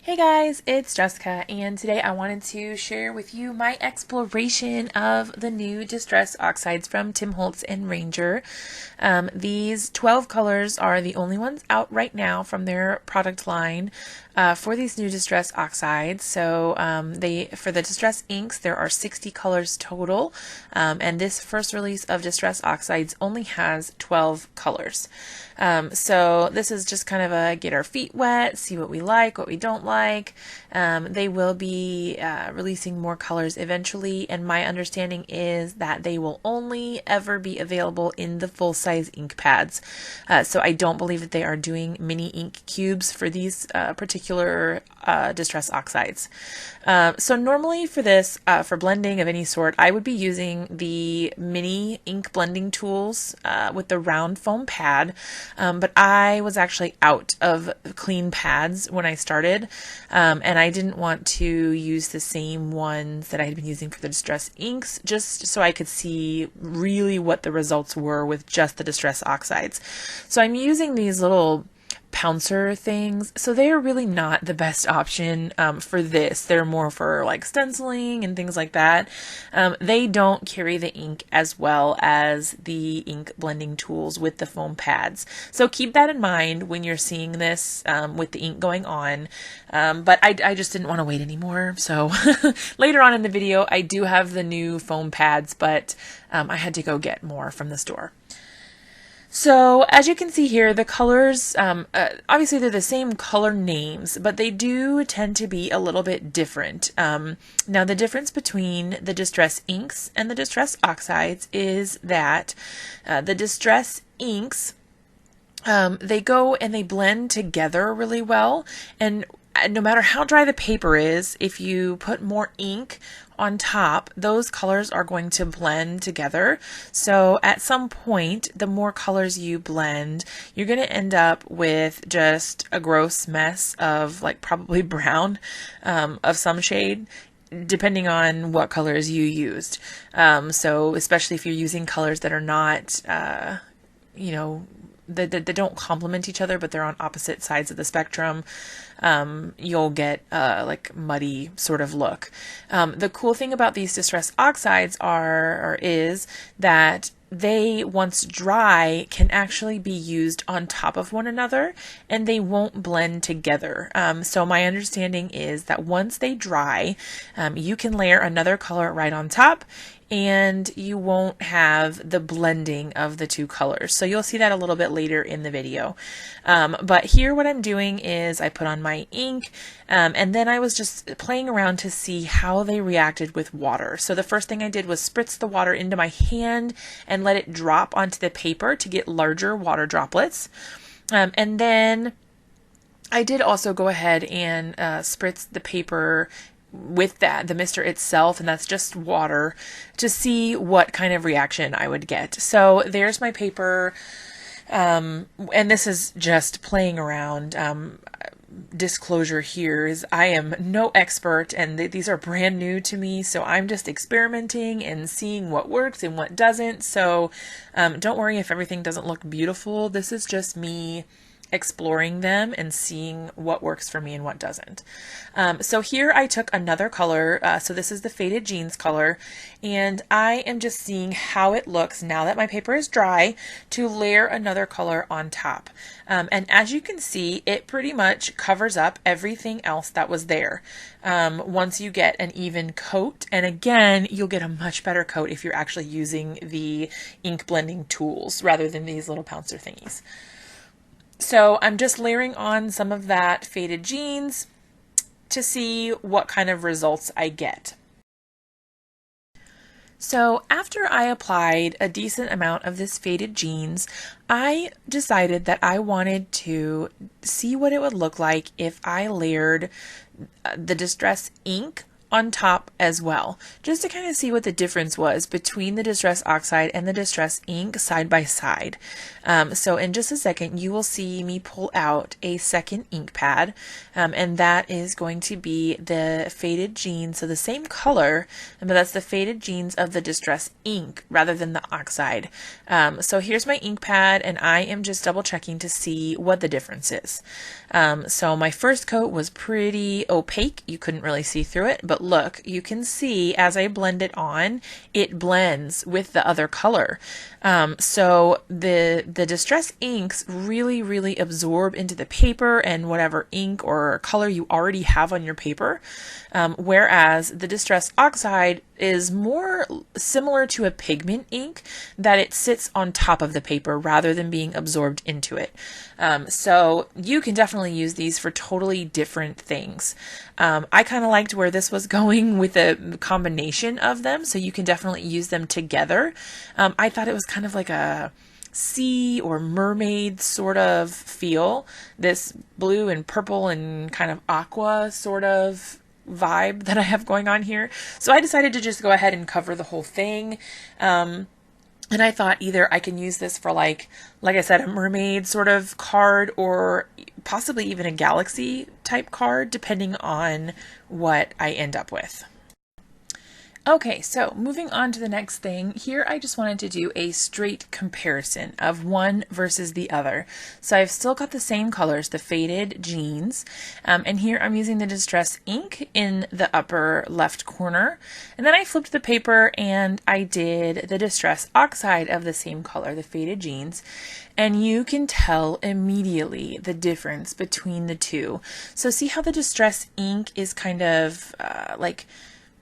Hey guys, it's Jessica, and today I wanted to share with you my exploration of the new Distress Oxides from Tim Holtz and Ranger. These 12 colors are the only ones out right now from their product line for these new Distress Oxides. So for the Distress inks, there are 60 colors total, and this first release of Distress Oxides only has 12 colors. So this is just kind of a get our feet wet, see what we like, what we don't like. They will be releasing more colors eventually, and my understanding is that they will only ever be available in the full-size ink pads. So I don't believe that they are doing mini ink cubes for these particular Distress Oxides. So normally for this, for blending of any sort, I would be using the mini ink blending tools with the round foam pad. But I was actually out of clean pads when I started, and I didn't want to use the same ones that I had been using for the Distress inks, just so I could see really what the results were with just the Distress Oxides. So I'm using these little pouncer things, so they are really not the best option for this. They're more for like stenciling and things like that. They don't carry the ink as well as the ink blending tools with the foam pads, so keep that in mind when you're seeing this with the ink going on. But I just didn't want to wait anymore, so later on in the video I do have the new foam pads, but I had to go get more from the store. So as you can see here, the colors, obviously they're the same color names, but they do tend to be a little bit different. Now the difference between the Distress inks and the Distress Oxides is that the Distress inks, they go and they blend together really well, and no matter how dry the paper is, if you put more ink on top, those colors are going to blend together. So at some point, the more colors you blend, you're going to end up with just a gross mess of like probably brown of some shade, depending on what colors you used. So especially if you're using colors that are not, that don't complement each other, but they're on opposite sides of the spectrum, you'll get like muddy sort of look. The cool thing about these Distress Oxides is that they, once dry, can actually be used on top of one another, and they won't blend together. So my understanding is that once they dry, you can layer another color right on top, and you won't have the blending of the two colors. So you'll see that a little bit later in the video. But here what I'm doing is I put on my ink, and then I was just playing around to see how they reacted with water. So the first thing I did was spritz the water into my hand and let it drop onto the paper to get larger water droplets. And then I did also go ahead and spritz the paper with the mister itself, and that's just water, to see what kind of reaction I would get. So there's my paper, and this is just playing around. Disclosure here is I am no expert, and these are brand new to me, so I'm just experimenting and seeing what works and what doesn't. So don't worry if everything doesn't look beautiful. This is just me exploring them and seeing what works for me and what doesn't. So here I took another color, so this is the Faded Jeans color, and I am just seeing how it looks now that my paper is dry to layer another color on top. And as you can see, it pretty much covers up everything else that was there. Once you get an even coat, and again, you'll get a much better coat if you're actually using the ink blending tools rather than these little pouncer thingies. So I'm just layering on some of that Faded Jeans to see what kind of results I get. So after I applied a decent amount of this Faded Jeans, I decided that I wanted to see what it would look like if I layered the Distress ink on top as well, just to kind of see what the difference was between the Distress Oxide and the Distress ink side by side. So in just a second, you will see me pull out a second ink pad, and that is going to be the Faded Jeans, so the same color, but that's the Faded Jeans of the Distress ink rather than the Oxide. So here's my ink pad, and I am just double checking to see what the difference is. So my first coat was pretty opaque. You couldn't really see through it, but look, you can see as I blend it on, it blends with the other color. So the Distress inks really absorb into the paper and whatever ink or color you already have on your paper, whereas the Distress Oxide is more similar to a pigment ink, that it sits on top of the paper rather than being absorbed into it. So you can definitely use these for totally different things. I kind of liked where this was going with a combination of them, so you can definitely use them together. I thought it was kind of like a sea or mermaid sort of feel, this blue and purple and kind of aqua sort of vibe that I have going on here. So I decided to just go ahead and cover the whole thing. And I thought either I can use this for like I said, a mermaid sort of card, or possibly even a galaxy type card, depending on what I end up with. Okay, so moving on to the next thing, here I just wanted to do a straight comparison of one versus the other. So I've still got the same colors, the Faded Jeans, and here I'm using the Distress ink in the upper left corner, and then I flipped the paper and I did the Distress Oxide of the same color, the Faded Jeans, and you can tell immediately the difference between the two. So see how the Distress ink is kind of like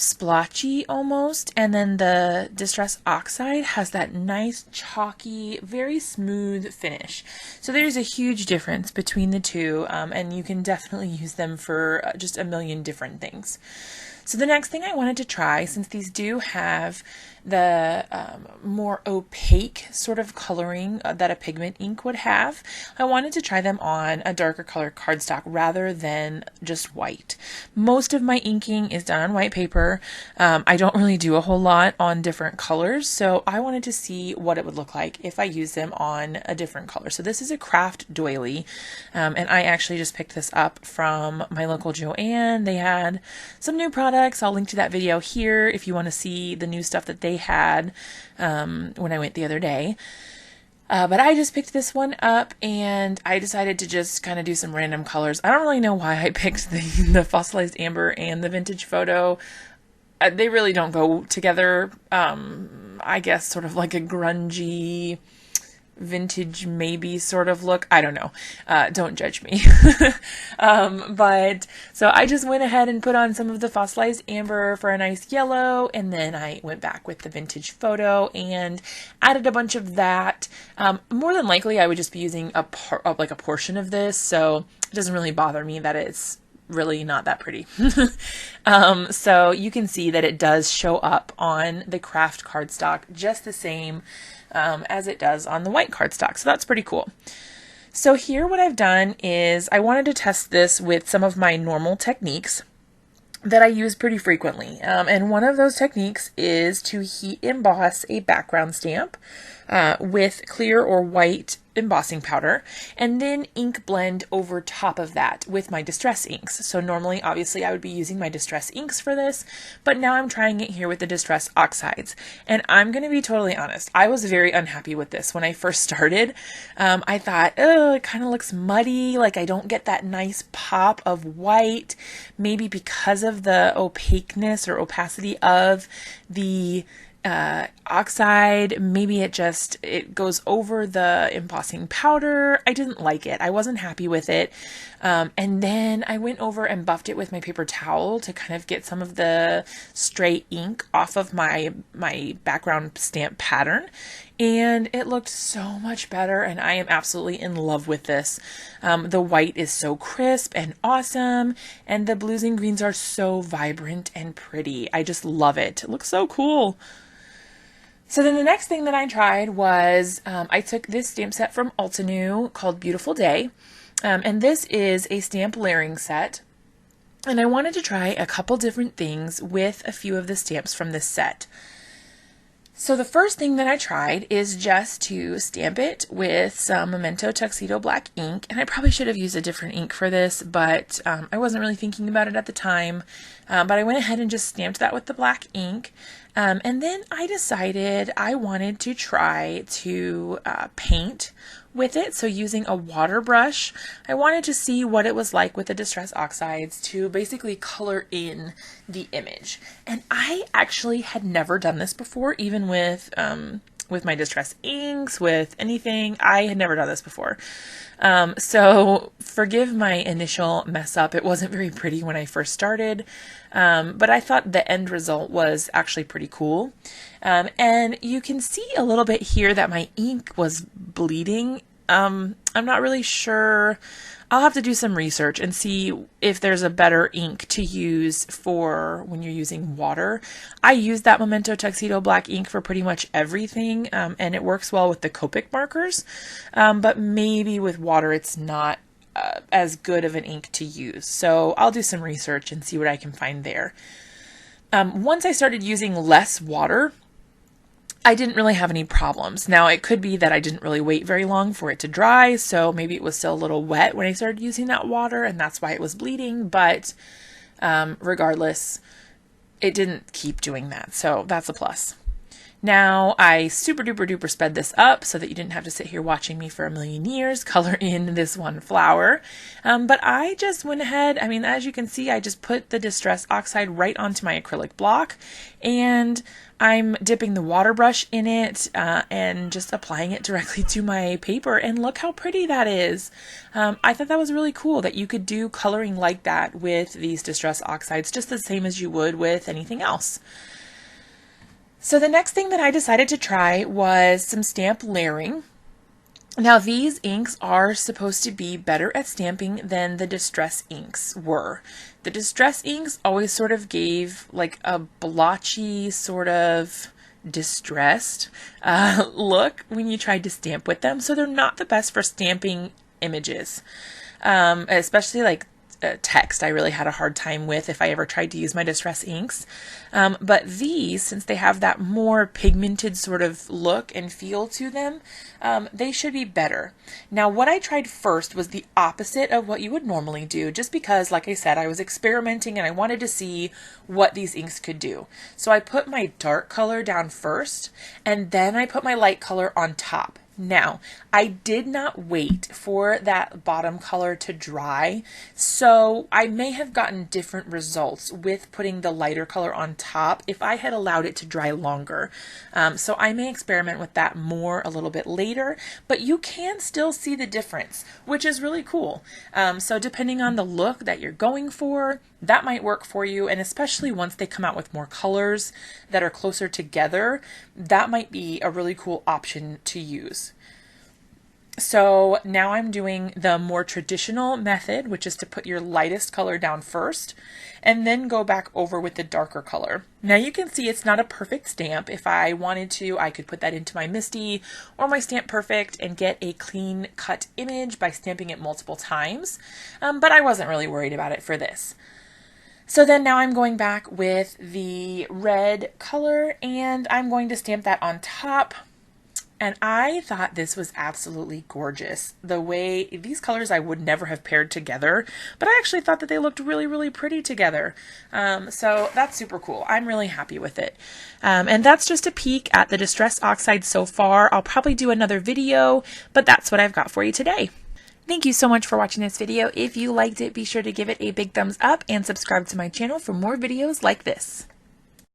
splotchy almost, and then the Distress Oxide has that nice chalky, very smooth finish. So there's a huge difference between the two, and you can definitely use them for just a million different things. So the next thing I wanted to try, since these do have the more opaque sort of coloring that a pigment ink would have, I wanted to try them on a darker color cardstock rather than just white. Most of my inking is done on white paper. I don't really do a whole lot on different colors, so I wanted to see what it would look like if I use them on a different color. So this is a craft doily, and I actually just picked this up from my local Joann. They had some new products. I'll link to that video here if you want to see the new stuff that they had when I went the other day. But I just picked this one up and I decided to just kind of do some random colors. I don't really know why I picked the fossilized amber and the vintage photo. They really don't go together. I guess sort of like a grungy, vintage maybe sort of look. I don't know. Don't judge me. But so I just went ahead and put on some of the fossilized amber for a nice yellow, and then I went back with the vintage photo and added a bunch of that. More than likely I would just be using a portion of this, so it doesn't really bother me that it's really not that pretty. So you can see that it does show up on the craft cardstock just the same as it does on the white cardstock. So that's pretty cool. So here what I've done is I wanted to test this with some of my normal techniques that I use pretty frequently. And one of those techniques is to heat emboss a background stamp with clear or white embossing powder, and then ink blend over top of that with my Distress inks. So normally, obviously, I would be using my Distress inks for this, but now I'm trying it here with the Distress Oxides. And I'm going to be totally honest, I was very unhappy with this when I first started. I thought, oh, it kind of looks muddy, like I don't get that nice pop of white, maybe because of the opaqueness or opacity of the oxide. Maybe it goes over the embossing powder. I didn't like it. I wasn't happy with it. And then I went over and buffed it with my paper towel to kind of get some of the stray ink off of my background stamp pattern. And it looked so much better, and I am absolutely in love with this. The white is so crisp and awesome, and the blues and greens are so vibrant and pretty. I just love it. It looks so cool. So then the next thing that I tried was I took this stamp set from Altenew called Beautiful Day, and this is a stamp layering set. And I wanted to try a couple different things with a few of the stamps from this set. So the first thing that I tried is just to stamp it with some Memento Tuxedo Black ink, and I probably should have used a different ink for this, but I wasn't really thinking about it at the time, but I went ahead and just stamped that with the black ink, and then I decided I wanted to try to paint with it. So using a water brush, I wanted to see what it was like with the Distress Oxides to basically color in the image. And I actually had never done this before, even with my Distress inks, with anything. I had never done this before. So forgive my initial mess up. It wasn't very pretty when I first started, but I thought the end result was actually pretty cool. And you can see a little bit here that my ink was bleeding. I'm not really sure. I'll have to do some research and see if there's a better ink to use for when you're using water. I use that Memento Tuxedo Black ink for pretty much everything, and it works well with the Copic markers, but maybe with water it's not as good of an ink to use. So I'll do some research and see what I can find there. Once I started using less water, I didn't really have any problems. Now, it could be that I didn't really wait very long for it to dry, so maybe it was still a little wet when I started using that water, and that's why it was bleeding, but regardless, it didn't keep doing that, so that's a plus. Now, I super duper duper sped this up so that you didn't have to sit here watching me for a million years color in this one flower. But I just went ahead, I mean, as you can see, I just put the Distress Oxide right onto my acrylic block, and I'm dipping the water brush in it and just applying it directly to my paper, and look how pretty that is. I thought that was really cool that you could do coloring like that with these Distress Oxides, just the same as you would with anything else. So the next thing that I decided to try was some stamp layering. Now, these inks are supposed to be better at stamping than the Distress inks were. The Distress inks always sort of gave like a blotchy, sort of distressed look when you tried to stamp with them. So they're not the best for stamping images, especially like text. I really had a hard time with if I ever tried to use my Distress inks. But these, since they have that more pigmented sort of look and feel to them, they should be better. Now, what I tried first was the opposite of what you would normally do, just because, like I said, I was experimenting and I wanted to see what these inks could do. So I put my dark color down first, and then I put my light color on top. Now, I did not wait for that bottom color to dry, so I may have gotten different results with putting the lighter color on top if I had allowed it to dry longer. So I may experiment with that more a little bit later, but you can still see the difference, which is really cool. So depending on the look that you're going for, that might work for you, and especially once they come out with more colors that are closer together, that might be a really cool option to use. So now I'm doing the more traditional method, which is to put your lightest color down first and then go back over with the darker color. Now you can see it's not a perfect stamp. If I wanted to, I could put that into my Misty or my Stamp Perfect and get a clean cut image by stamping it multiple times, but I wasn't really worried about it for this. So then now I'm going back with the red color and I'm going to stamp that on top. And I thought this was absolutely gorgeous. The way these colors I would never have paired together, but I actually thought that they looked really, really pretty together. So that's super cool. I'm really happy with it. And that's just a peek at the Distress Oxide so far. I'll probably do another video, but that's what I've got for you today. Thank you so much for watching this video. If you liked it, be sure to give it a big thumbs up and subscribe to my channel for more videos like this.